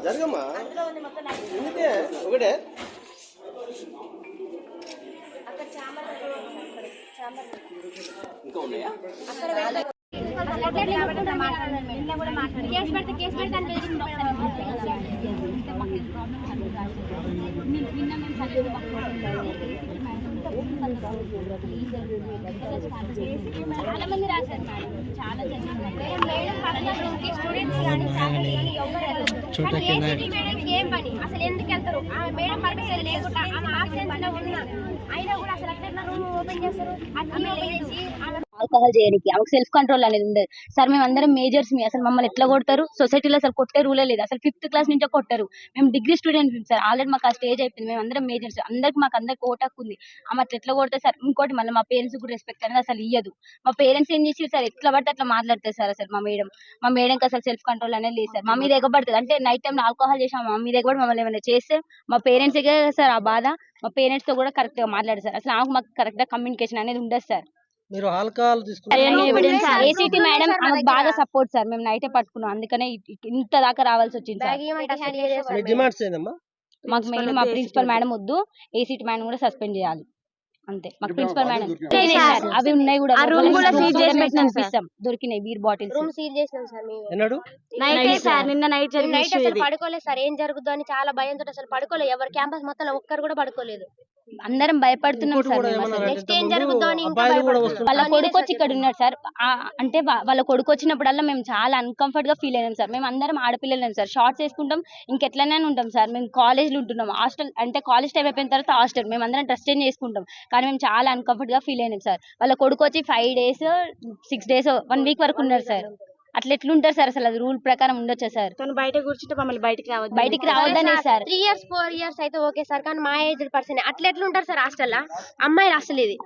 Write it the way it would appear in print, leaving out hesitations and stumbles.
జరగమ్మా ఒకటే ఇంకా ఉన్నాయా చాలా మంది రాశారు మేడం, చాలా ఏం పని అసలు ఎందుకు వెళ్తారు? ఆమె మేడం పర్మిషన్ లేకుండా ఆమె ఆబ్సెన్స్ లో ఉన్నా అయినా కూడా అసలు అట్లా రూమ్ ఓపెన్ చేస్తారు. ఆల్కహాల్ చేయడానికి ఆమెకు సెల్ఫ్ కంట్రోల్ అనేది ఉండదు సార్. మేము అందరం మేజర్స్ అసలు మమ్మల్ని ఎట్లా కొడతారు? సొసైటీలో అసలు కొట్టే రూలే లేదు. అసలు 5th క్లాస్ నుంచే కొట్టారు. మేము డిగ్రీ స్టూడెంట్స్ సార్. ఆల్రెడీ మాకు ఆ స్టేజ్ అయిపోయింది. మేము అందరం మేజర్స్, అందరికి ఓటాకు ఉంది. ఆమె అట్లా ఎట్లా కొడతారు సార్? ఇంకోటి మళ్ళీ మా పేరెంట్స్ కూడా రెస్పెక్ట్ అనేది అసలు ఇయ్యదు. మా పేరెంట్స్ ఏం చేసి సార్ ఎట్లా పడితే అట్లా మాట్లాడతారు సార్. అసలు మా మేడంకి అసలు సెల్ఫ్ కంట్రోల్ అనేది లేదు సార్. మా మీద ఎగబడుతుంది అంటే నైట్ టైం ఆల్కహాల్ చేసాం మా మీద ఎగబడి మమ్మల్ని ఏమైనా చేస్తే మా పేరెంట్స్ సార్ ఆ బాధ. మా పేరెంట్స్ తో కూడా కరెక్ట్ గా మాట్లాడారు సార్. అసలు మాకు కరెక్ట్ గా కమ్యూనికేషన్ అనేది ఉండదు సార్. మీరు ఆల్కహాల్ ఏసీటీ మేడం ఆమెకు బాగా సపోర్ట్ సార్. మేము నైటే పట్టుకున్నాం, అందుకనే ఇంత దాకా రావాల్సి వచ్చింది సార్. మాకు మెయిన్ మా ప్రిన్సిపల్ మేడం వద్దు, ఏసీటీ మేడం కూడా సస్పెండ్ చేయాలి అంతే. మాకు ప్రిన్సిపల్ మేడం అవి ఉన్నాయి కూడా దొరికినాయి బీర్ బాటిల్స్. రూమ్ సీల్ చేసినాం సార్ మేము. నిన్న నైట్ అసలు పడుకోలేదు సార్. ఏం జరుగుతుందో అని చాలా భయంతో అసలు పడుకోలేదు. ఎవరు క్యాంపస్ మొత్తం ఒక్కరు కూడా పడుకోలేదు. అందరం భయపడుతున్నాం సార్. నెక్స్ట్ ఏం జరుగుతుందో అని వాళ్ళ కొడుకు వచ్చి ఇక్కడ ఉన్నాడు సార్. అంటే వాళ్ళ కొడుకు వచ్చినప్పుడల్లా మేము చాలా అన్కంఫర్ట్ గా ఫీల్ అయినాం సార్. మేము అందరం ఆడపిల్లలేం సార్. షార్ట్స్ వేసుకుంటాం, ఇంకెట్లనే ఉంటాం సార్. మేము కాలేజ్లో ఉంటున్నాం. హాస్టల్ అంటే కాలేజ్ టైం అయిపోయిన తర్వాత హాస్టల్ మేము అందరం డ్రెస్ చేంజ్ చేసుకుంటాం. కానీ మేము చాలా అన్కంఫర్ట్ గా ఫీల్ అయినాం సార్. వాళ్ళ కొడుకు వచ్చి 5 days 6 days 1 week వరకు ఉన్నారు సార్. అట్లా ఎట్లుంటారు సార్? అసలు అది రూల్ ప్రకారం ఉండొచ్చా సార్? తను బయట కూర్చుంటే మమ్మల్ని బయటికి రావద్దనే సార్. 3 years 4 years అయితే ఓకే సార్, కానీ మా ఏజ్ పర్సన్ అట్లా ఎట్లుంటారు సార్ హాస్టల్? అమ్మాయిలు అసలు ఇది